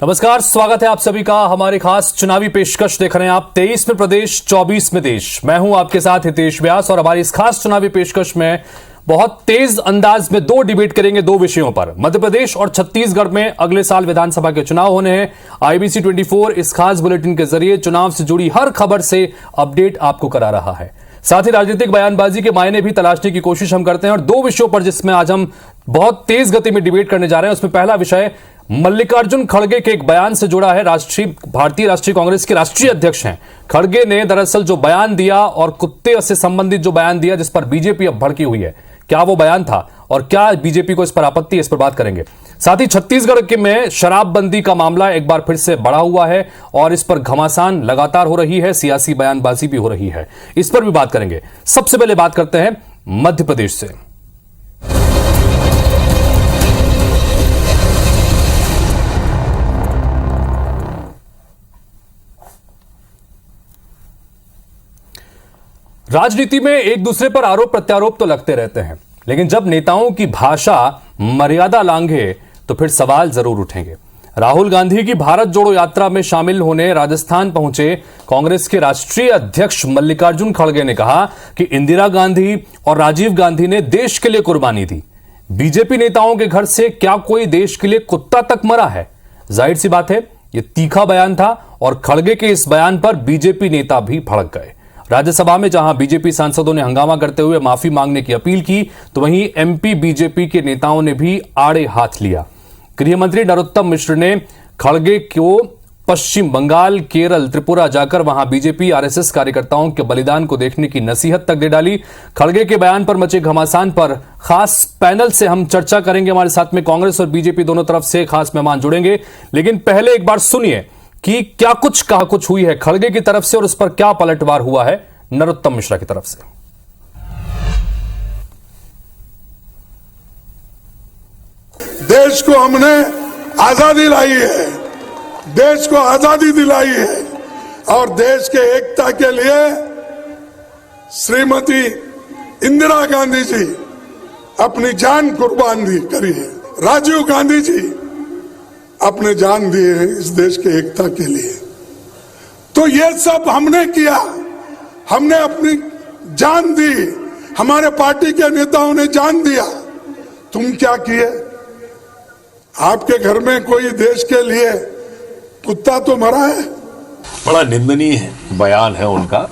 नमस्कार, स्वागत है आप सभी का हमारे खास चुनावी पेशकश देख रहे हैं आप। 23 में प्रदेश, 24 में देश। मैं हूं आपके साथ हितेश व्यास और हमारी इस खास चुनावी पेशकश में बहुत तेज अंदाज में दो डिबेट करेंगे दो विषयों पर। मध्य प्रदेश और छत्तीसगढ़ में अगले साल विधानसभा के चुनाव होने हैं। IBC 24 इस खास बुलेटिन के जरिए चुनाव से जुड़ी हर खबर से अपडेट आपको करा रहा है। साथ ही राजनीतिक बयानबाजी के मायने भी तलाशने की कोशिश हम करते हैं और दो विषयों पर जिसमें आज हम बहुत तेज गति में डिबेट करने जा रहे हैं। उसमें पहला विषय मल्लिकार्जुन खड़गे के एक बयान से जुड़ा है। भारतीय राष्ट्रीय कांग्रेस के राष्ट्रीय अध्यक्ष हैं खड़गे ने दरअसल जो बयान दिया और कुत्ते से संबंधित जो बयान दिया जिस पर बीजेपी अब भड़की हुई है, क्या वो बयान था और क्या बीजेपी को इस पर आपत्ति है, इस पर बात करेंगे। साथ ही छत्तीसगढ़ के में शराबबंदी का मामला एक बार फिर से बढ़ा हुआ है और इस पर घमासान लगातार हो रही है, सियासी बयानबाजी भी हो रही है, इस पर भी बात करेंगे। सबसे पहले बात करते हैं मध्य प्रदेश से। राजनीति में एक दूसरे पर आरोप प्रत्यारोप तो लगते रहते हैं, लेकिन जब नेताओं की भाषा मर्यादा लांघे तो फिर सवाल जरूर उठेंगे। राहुल गांधी की भारत जोड़ो यात्रा में शामिल होने राजस्थान पहुंचे कांग्रेस के राष्ट्रीय अध्यक्ष मल्लिकार्जुन खड़गे ने कहा कि इंदिरा गांधी और राजीव गांधी ने देश के लिए कुर्बानी दी। बीजेपी नेताओं के घर से क्या कोई देश के लिए कुत्ता तक मरा है? जाहिर सी बात है, यह तीखा बयान था और खड़गे के इस बयान पर बीजेपी नेता भी भड़क गए। राज्यसभा में जहां बीजेपी सांसदों ने हंगामा करते हुए माफी मांगने की अपील की, तो वहीं MP बीजेपी के नेताओं ने भी आड़े हाथ लिया। गृह मंत्री नरोत्तम मिश्र ने खड़गे को पश्चिम बंगाल, केरल, त्रिपुरा जाकर वहां बीजेपी RSS कार्यकर्ताओं के बलिदान को देखने की नसीहत तक दे डाली। खड़गे के बयान पर मचे घमासान पर खास पैनल से हम चर्चा करेंगे। हमारे साथ में कांग्रेस और बीजेपी दोनों तरफ से खास मेहमान जुड़ेंगे, लेकिन पहले एक बार सुनिए कि क्या कुछ कहा कुछ हुई है खड़गे की तरफ से और उस पर क्या पलटवार हुआ है नरोत्तम मिश्रा की तरफ से। देश को हमने आजादी लाई है, देश को आजादी दिलाई है और देश के एकता के लिए श्रीमती इंदिरा गांधी जी अपनी जान कुर्बान करी है। राजीव गांधी जी अपने जान दिए हैं इस देश के एकता के लिए। तो ये सब हमने किया, हमने अपनी जान दी, हमारे पार्टी के नेताओं ने जान दिया। तुम क्या किए? आपके घर में कोई देश के लिए कुत्ता तो मरा है? बड़ा निंदनीय बयान है उनका,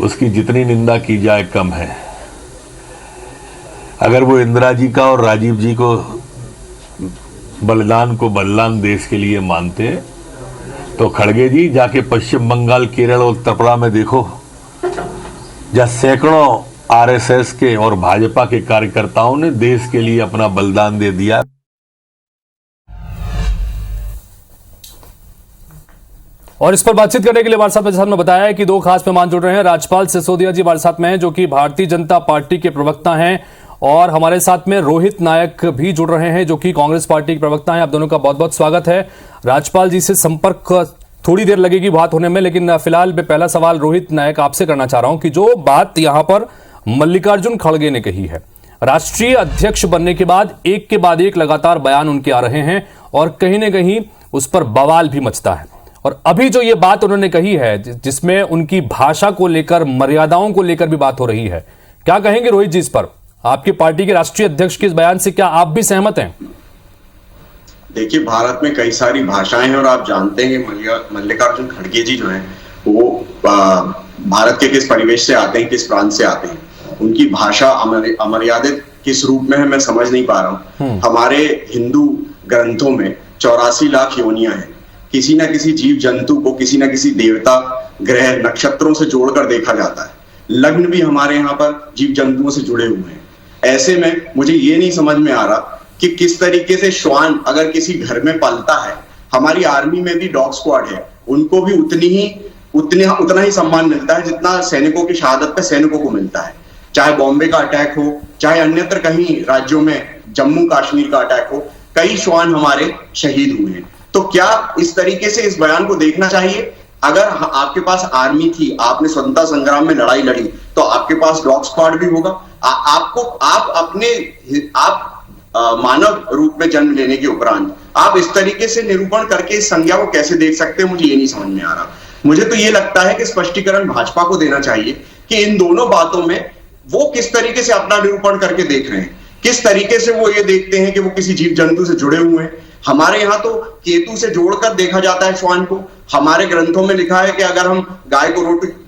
उसकी जितनी निंदा की जाए कम है। अगर वो इंदिरा जी का और राजीव जी को बलिदान को बलिदान देश के लिए मानते हैं तो खड़गे जी जाके पश्चिम बंगाल, केरल और त्रिपुरा में देखो, जहां सैकड़ों RSS के और भाजपा के कार्यकर्ताओं ने देश के लिए अपना बलिदान दे दिया। और इस पर बातचीत करने के लिए हमारे साथ में, जैसा हमने बताया है कि दो खास मेहमान जुड़ रहे हैं। राज्यपाल सिसोदिया जी हमारे साथ में हैं, जो कि भारतीय जनता पार्टी के प्रवक्ता हैं, और हमारे साथ में रोहित नायक भी जुड़ रहे हैं, जो कि कांग्रेस पार्टी के प्रवक्ता हैं। आप दोनों का बहुत बहुत स्वागत है। राज्यपाल जी से संपर्क थोड़ी देर लगेगी बात होने में, लेकिन फिलहाल मैं पहला सवाल रोहित नायक आपसे करना चाह रहा हूं कि जो बात यहां पर मल्लिकार्जुन खड़गे ने कही है, राष्ट्रीय अध्यक्ष बनने के बाद एक के बाद एक लगातार बयान उनके आ रहे हैं और कहीं ना कहीं उस पर बवाल भी मचता है। और अभी जो ये बात उन्होंने कही है जिसमें उनकी भाषा को लेकर, मर्यादाओं को लेकर भी बात हो रही है, क्या कहेंगे रोहित जी इस पर? आपकी पार्टी के राष्ट्रीय अध्यक्ष के इस बयान से क्या आप भी सहमत हैं? देखिए, भारत में कई सारी भाषाएं हैं और आप जानते हैं मल्लिकार्जुन खड़गे जी जो हैं वो भारत के किस परिवेश से आते हैं, किस प्रांत से आते हैं। उनकी भाषा अमर्यादित किस रूप में है मैं समझ नहीं पा रहा हूँ। हमारे हिंदू ग्रंथों में 84 लाख योनियां हैं। किसी ना किसी जीव जंतु को किसी ना किसी देवता, ग्रह, नक्षत्रों से जोड़कर देखा जाता है। लग्न भी हमारे यहाँ पर जीव जंतुओं से जुड़े हुए हैं। ऐसे में मुझे ये नहीं समझ में आ रहा कि किस तरीके से श्वान अगर किसी घर में पलता है, हमारी आर्मी में भी डॉग स्क्वाड है, उनको भी उतना ही सम्मान मिलता है जितना सैनिकों की शहादत पे सैनिकों को मिलता है। चाहे बॉम्बे का अटैक हो, चाहे अन्यत्र कहीं राज्यों में जम्मू कश्मीर का अटैक हो, कई श्वान हमारे शहीद हुए हैं। तो क्या इस तरीके से इस बयान को देखना चाहिए? अगर आपके पास आर्मी थी, आपने स्वतंत्रता संग्राम में लड़ाई लड़ी, तो आपके पास डॉग स्क्वाड भी होगा। आप मानव रूप में जन्म लेने के उपरांत आप इस तरीके से निरूपण करके इस संज्ञा को कैसे देख सकते हैं, मुझे ये नहीं समझ में आ रहा। मुझे तो ये लगता है कि स्पष्टीकरण भाजपा को देना चाहिए कि इन दोनों बातों में वो किस तरीके से अपना निरूपण करके देख रहे हैं, किस तरीके से वो ये देखते हैं कि वो किसी जीव जंतु से जुड़े हुए हैं। हमारे यहाँ तो केतु से जोड़कर देखा जाता है श्वान को। हमारे ग्रंथों में लिखा है कि अगर हम गाय को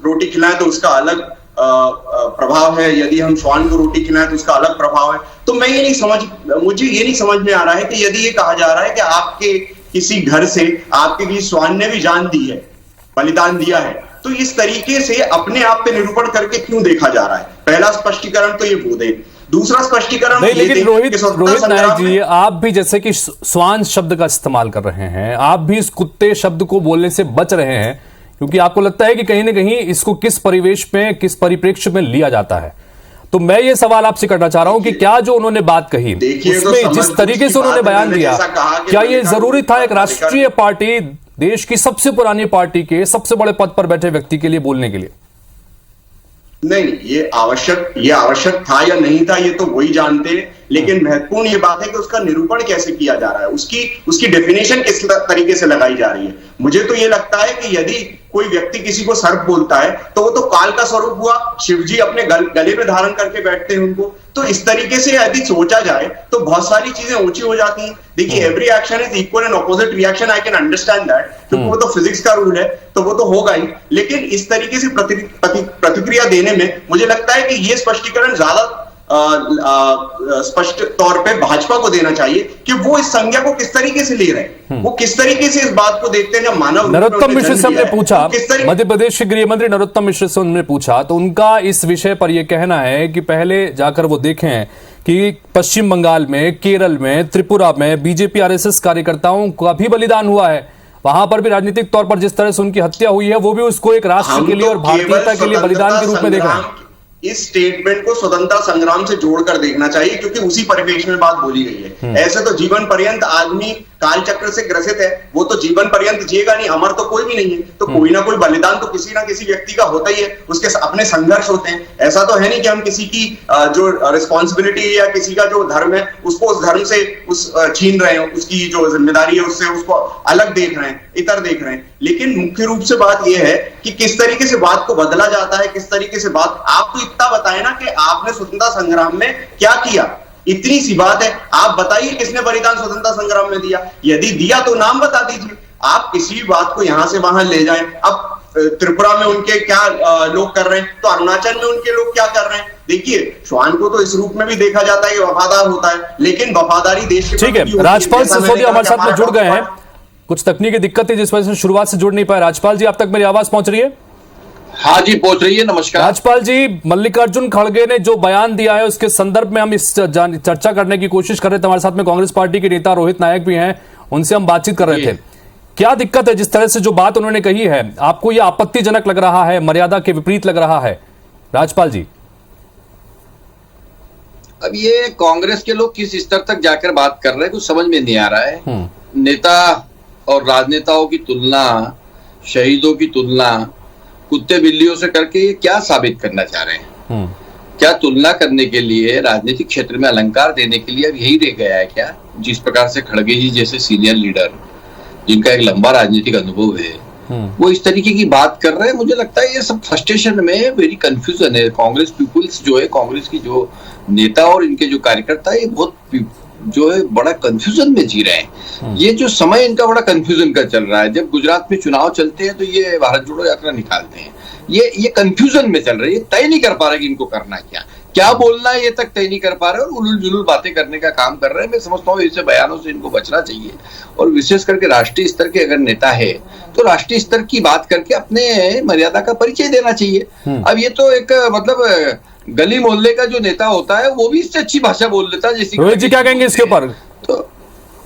रोटी खिलाएं तो उसका अलग प्रभाव है, यदि हम श्वान को रोटी खिलाएं तो उसका अलग प्रभाव है। तो मुझे ये नहीं समझ में आ रहा है कि यदि ये कहा जा रहा है कि आपके किसी घर से आपके किसी श्वान ने भी जान दी है, बलिदान दिया है, तो इस तरीके से अपने आप पे निरूपण करके क्यों देखा जा रहा है? पहला स्पष्टीकरण तो ये वो दे। दूसरा स्पष्टीकरण नहीं, लेकिन रोहित नायक जी, आप भी जैसे कि श्वान शब्द का इस्तेमाल कर रहे हैं, आप भी इस कुत्ते शब्द को बोलने से बच रहे हैं क्योंकि आपको लगता है कि कहीं ना कहीं इसको किस परिवेश में, किस परिप्रेक्ष्य में लिया जाता है। तो मैं ये सवाल आपसे करना चाह रहा हूं कि क्या जो उन्होंने बात कही उसमें तो जिस तरीके से उन्होंने बयान दिया, क्या ये जरूरी था एक राष्ट्रीय पार्टी, देश की सबसे पुरानी पार्टी के सबसे बड़े पद पर बैठे व्यक्ति के लिए बोलने के लिए? नहीं, ये आवश्यक था या नहीं था ये तो वही जानते हैं, लेकिन महत्वपूर्ण ये बात है कि उसका निरूपण कैसे किया जा रहा है, उसकी डेफिनेशन किस तरीके से लगाई जा रही है। मुझे तो ये लगता है कि यदि कोई व्यक्ति किसी को सर्प बोलता है तो वो तो काल का स्वरूप हुआ, शिवजी अपने गले में धारण करके बैठते हैं उनको। तो इस तरीके से यदि सोचा जाए तो बहुत सारी चीजें ऊंची हो जाती हैं। देखिए, every action is equal and opposite reaction, I can understand that, क्योंकि वो तो फिजिक्स का रूल है, तो वो तो होगा ही। लेकिन इस तरीके से प्रतिक्रिया देने में मुझे लगता है कि ये स्पष्टीकरण ज्यादा स्पष्ट तौर पे भाजपा को देना चाहिए कि वो इस संज्ञा को किस तरीके से ले रहे हैं, वो किस तरीके से इस बात को देखते हैं। जब मानव नरोत्तम मिश्र से हमने पूछा, मध्य प्रदेश के गृह मंत्री नरोत्तम मिश्र से उन्होंने पूछा, तो उनका इस विषय पर यह कहना है कि पहले जाकर वो देखें कि पश्चिम बंगाल में, केरल में, त्रिपुरा में बीजेपी आरएसएस कार्यकर्ताओं का भी बलिदान हुआ है। वहां पर भी राजनीतिक तौर पर जिस तरह से उनकी हत्या हुई है वो भी उसको एक राष्ट्र के लिए और भारतीयता के लिए बलिदान के रूप में देख रहे हैं। इस स्टेटमेंट को स्वतंत्रता संग्राम से जोड़कर देखना चाहिए, क्योंकि उसी परिवेश में बात बोली गई है। ऐसे तो जीवन पर्यंत आदमी काल चक्र से ग्रसित है, वो तो जीवन पर्यंत जिएगा नहीं, अमर तो कोई भी नहीं है। तो कोई ना कोई बलिदान तो किसी ना किसी व्यक्ति का होता ही है, उसके अपने संघर्ष होते हैं। ऐसा तो है नहीं कि हम किसी की जो रिस्पॉन्सिबिलिटी या किसी का जो धर्म है उसको उस धर्म से छीन रहे हैं, उसकी जो जिम्मेदारी है उससे उसको अलग देख रहे हैं, इतर देख रहे हैं। लेकिन मुख्य रूप से बात यह है कि किस तरीके से बात को बदला जाता है, किस तरीके से बात। आप तो इतना बताए ना कि आपने स्वतंत्रता संग्राम में क्या किया, इतनी सी बात है। आप बताइए किसने बलिदान स्वतंत्रता संग्राम में दिया, यदि दिया तो नाम बता दीजिए। आप किसी भी बात को यहां से वहां ले जाएं। अब त्रिपुरा में उनके क्या लोग कर रहे हैं, तो अरुणाचल में उनके लोग क्या कर रहे हैं। देखिए, श्वान को तो इस रूप में भी देखा जाता है कि वफादार होता है, लेकिन वफादारी देश के। ठीक है, राजपाल सिसोदिया हमारे साथ में जुड़ गए हैं। कुछ तकनीकी दिक्कत थी जिस वजह से शुरुआत से जुड़ नहीं पाए। राजपाल जी, आप तक मेरी आवाज पहुंच रही है? हाँ जी, पहुंच रही है। नमस्कार राजपाल जी, मल्लिकार्जुन खड़गे ने जो बयान दिया है उसके संदर्भ में हम इस चर्चा करने की कोशिश कर रहे थे। हमारे साथ में कांग्रेस पार्टी के नेता रोहित नायक भी हैं, उनसे हम बातचीत कर रहे थे। क्या दिक्कत है जिस तरह से जो बात उन्होंने कही है? आपको यह आपत्तिजनक लग रहा है, मर्यादा के विपरीत लग रहा है? राजपाल जी, अब ये कांग्रेस के लोग किस स्तर तक जाकर बात कर रहे हैं कुछ समझ में नहीं आ रहा है। नेता और राजनेताओं की तुलना, शहीदों की तुलना कुत्ते बिल्लियों से करके ये क्या साबित करना चाह रहे हैं? क्या तुलना करने के लिए, राजनीतिक क्षेत्र में अलंकार देने के लिए अब यही रह गया है क्या? जिस प्रकार से खड़गे जी जैसे सीनियर लीडर जिनका एक लंबा राजनीतिक अनुभव है, वो इस तरीके की बात कर रहे हैं। मुझे लगता है ये सब फ्रस्ट्रेशन में वेरी कंफ्यूजन है। कांग्रेस पीपुल्स जो है, कांग्रेस की जो नेता और इनके जो कार्यकर्ता है, ये बहुत जो है बड़ा कंफ्यूजन में जी रहे हैं। ये जो समय इनका बड़ा कंफ्यूजन का चल रहा है। जब गुजरात में चुनाव चलते हैं तो ये भारत जोड़ो यात्रा निकालते हैं। ये कंफ्यूजन में चल रही है, तय नहीं कर पा रहे कि इनको करना क्या बोलना है, ये तक तय नहीं कर पा रहे और उलूल जुलूल बातें करने का काम कर रहे हैं। मैं समझता हूँ ऐसे बयानों से इनको बचना चाहिए और विशेष करके राष्ट्रीय स्तर के अगर नेता है तो राष्ट्रीय स्तर की बात करके अपने मर्यादा का परिचय देना चाहिए। अब ये तो एक मतलब गली मोहल्ले का जो नेता होता है वो भी इससे अच्छी भाषा बोल लेता है। जैसे रोहित जी क्या कहेंगे इसके ऊपर? तो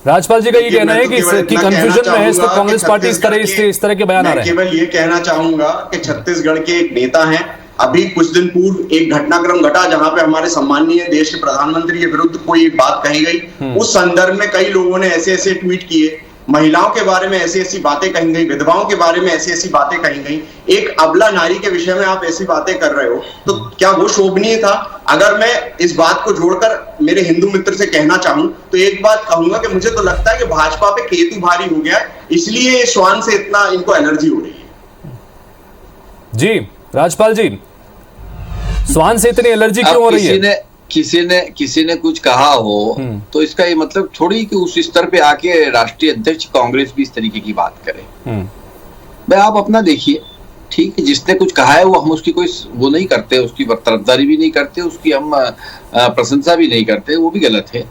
राजपाल जी का ये कहना है कि कंफ्यूजन में है इसको कांग्रेस पार्टी इस तरह के बयान आ रहे हैं। केवल ये कहना चाहूंगा कि छत्तीसगढ़ के एक नेता हैं, अभी कुछ दिन पूर्व एक घटनाक्रम घटा जहां पे हमारे सम्माननीय देश के प्रधानमंत्री के विरुद्ध कोई बात कही गई। उस संदर्भ में कई लोगों ने ऐसे ट्वीट किए महिलाओं के बारे में ऐसी ऐसी बातें कही गई, विधवाओं के बारे में ऐसी ऐसी बातें कही गई, एक अबला नारी के विषय में आप ऐसी बातें कर रहे हो, तो क्या वो शोभनीय था? अगर मैं इस बात को जोड़कर मेरे हिंदू मित्र से कहना चाहूं तो एक बात कहूंगा कि मुझे तो लगता है कि भाजपा पे केतु भारी हो गया है, इसलिए श्वान से इतना इनको एलर्जी हो रही है। जी राजपाल जी, श्वान से इतनी एलर्जी क्यों हो रही है? किसी ने कुछ कहा हो तो इसका ये मतलब थोड़ी कि उस स्तर पे आके राष्ट्रीय अध्यक्ष कांग्रेस भी इस तरीके की बात करे। भाई आप अपना देखिए, ठीक है, जिसने कुछ कहा है वो हम उसकी कोई वो नहीं करते, उसकी तरफदारी भी नहीं करते, उसकी हम प्रशंसा भी नहीं करते, वो भी गलत है।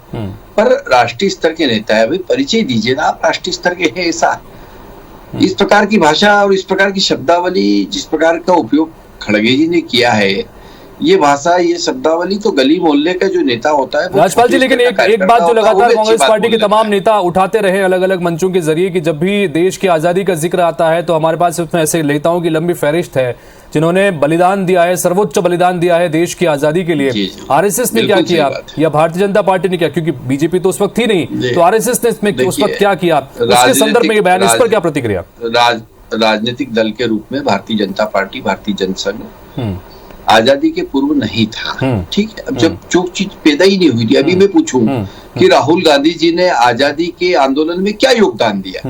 पर राष्ट्रीय स्तर के नेता है, भाई परिचय दीजिए ना, आप राष्ट्रीय स्तर के हैं। ऐसा इस प्रकार की भाषा और इस प्रकार की शब्दावली जिस प्रकार का उपयोग खड़गे जी ने किया है, ये भाषा, ये शब्दावली तो गली मोहल्ले का जो नेता होता है। राजपाल जी, लेकिन एक बात जो लगातार कांग्रेस पार्टी के तमाम नेता उठाते रहे अलग अलग मंचों के जरिए कि जब भी देश की आजादी का जिक्र आता है तो हमारे पास उसमें ऐसे नेताओं की लंबी फहरिस्त है जिन्होंने बलिदान दिया है, सर्वोच्च बलिदान दिया है देश की आजादी के लिए। आरएसएस ने क्या किया या भारतीय जनता पार्टी ने क्या, क्योंकि बीजेपी तो उस वक्त थी नहीं, तो आरएसएस ने इसमें उस वक्त क्या किया, उसके संदर्भ में ये बयान, इस पर क्या प्रतिक्रिया? राजनीतिक दल के रूप में भारतीय जनता पार्टी, भारतीय जनसंघ आजादी के पूर्व नहीं था, ठीक है। अब जब जो चीज पैदा ही नहीं हुई थी, अभी मैं पूछूं कि राहुल गांधी जी ने आजादी के आंदोलन में क्या योगदान दिया,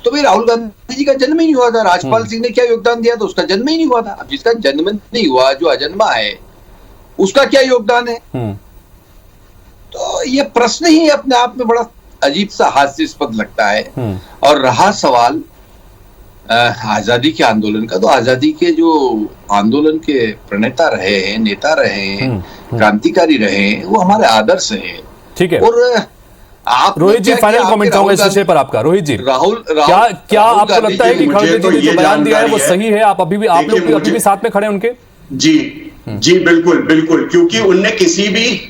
तो भाई राहुल गांधी जी का जन्म ही नहीं हुआ था। राजपाल सिंह ने क्या योगदान दिया, तो उसका जन्म ही नहीं हुआ था। अब जिसका जन्म नहीं हुआ, जो अजन्मा है, उसका क्या योगदान है? तो ये प्रश्न ही अपने आप में बड़ा अजीब सा हास्यास्पद लगता है। और रहा सवाल आजादी के आंदोलन का, तो आजादी के जो आंदोलन के प्रणेता रहे हैं, नेता रहे हैं, क्रांतिकारी रहे हैं, वो हमारे आदर्श हैं। ठीक है। और आप रोहित जी, फाइनल कमेंट चाहूंगा इस विषय पर आपका। रोहित जी, क्या आपको लगता है कि खड़गे जी ने जो बयान दिया है वो सही है? आप लोग भी अभी भी साथ में खड़े हैं उनके? जी बिल्कुल बिल्कुल, क्योंकि उनने किसी भी,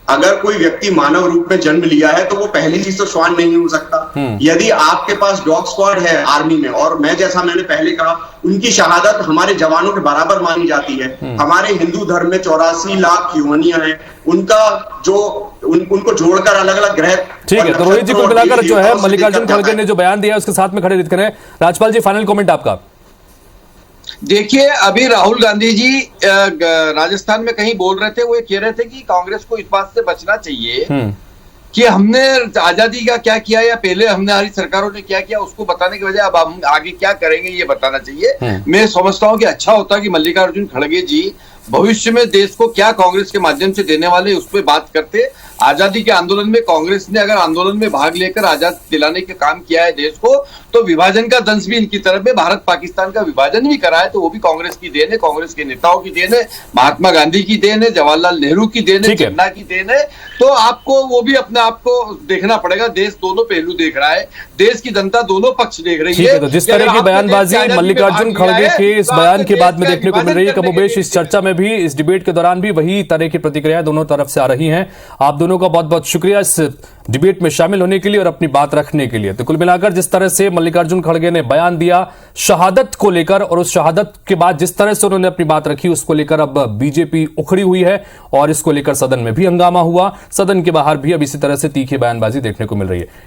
अगर कोई व्यक्ति मानव रूप में जन्म लिया है तो वो पहली चीज तो श्वान नहीं हो सकता। यदि आपके पास डॉग स्क्वाड है आर्मी में, और मैंने पहले कहा, उनकी शहादत हमारे जवानों के बराबर मानी जाती है। हमारे हिंदू धर्म में 84 लाख योनियां हैं, उनका जो उनको जोड़कर अलग अलग ग्रह। ठीक है, तो रोहित जी को मिलाकर जो है मल्लिकार्जुन खड़गे ने जो बयान दिया है उसके साथ में खड़े रहते हैं। राजपाल जी, फाइनल कमेंट आपका। देखिए, अभी राहुल गांधी जी राजस्थान में कहीं बोल रहे थे, वो ये कह रहे थे कि कांग्रेस को इस बात से बचना चाहिए कि हमने आजादी का क्या किया या पहले हमने हमारी सरकारों ने क्या किया, उसको बताने के बजाय अब हम आगे क्या करेंगे ये बताना चाहिए। मैं समझता हूं कि अच्छा होता कि मल्लिकार्जुन खड़गे जी भविष्य में देश को क्या कांग्रेस के माध्यम से देने वाले उस पर बात करते। आजादी के आंदोलन में कांग्रेस ने अगर आंदोलन में भाग लेकर आजाद दिलाने के काम किया है देश को, तो विभाजन का दंश भी इनकी तरफ है। भारत पाकिस्तान का विभाजन भी करा है तो वो भी कांग्रेस की देन है, कांग्रेस के नेताओं की देन है, महात्मा गांधी की देन है, जवाहरलाल नेहरू की देन है, जिन्ना की देन है। तो आपको वो भी अपने आप को देखना पड़ेगा। देश दोनों पहलू देख रहा है, देश की जनता दोनों पक्ष देख रही है। तो जिस तरह की बयानबाजी मल्लिकार्जुन खड़गे के इस बयान के बाद में देखने को मिल रही है, कमोबेश इस चर्चा में भी, इस डिबेट के दौरान भी वही तरह की प्रतिक्रिया दोनों तरफ से आ रही हैं। आप दोनों का बहुत बहुत शुक्रिया इस डिबेट में शामिल होने के लिए और अपनी बात रखने के लिए। तो कुल मिलाकर जिस तरह से मल्लिकार्जुन खड़गे ने बयान दिया शहादत को लेकर, और उस शहादत के बाद जिस तरह से उन्होंने अपनी बात रखी, उसको लेकर अब बीजेपी उखड़ी हुई है और इसको लेकर सदन में भी हंगामा हुआ, सदन के बाहर भी अब इसी तरह से तीखी बयानबाजी देखने को मिल रही है।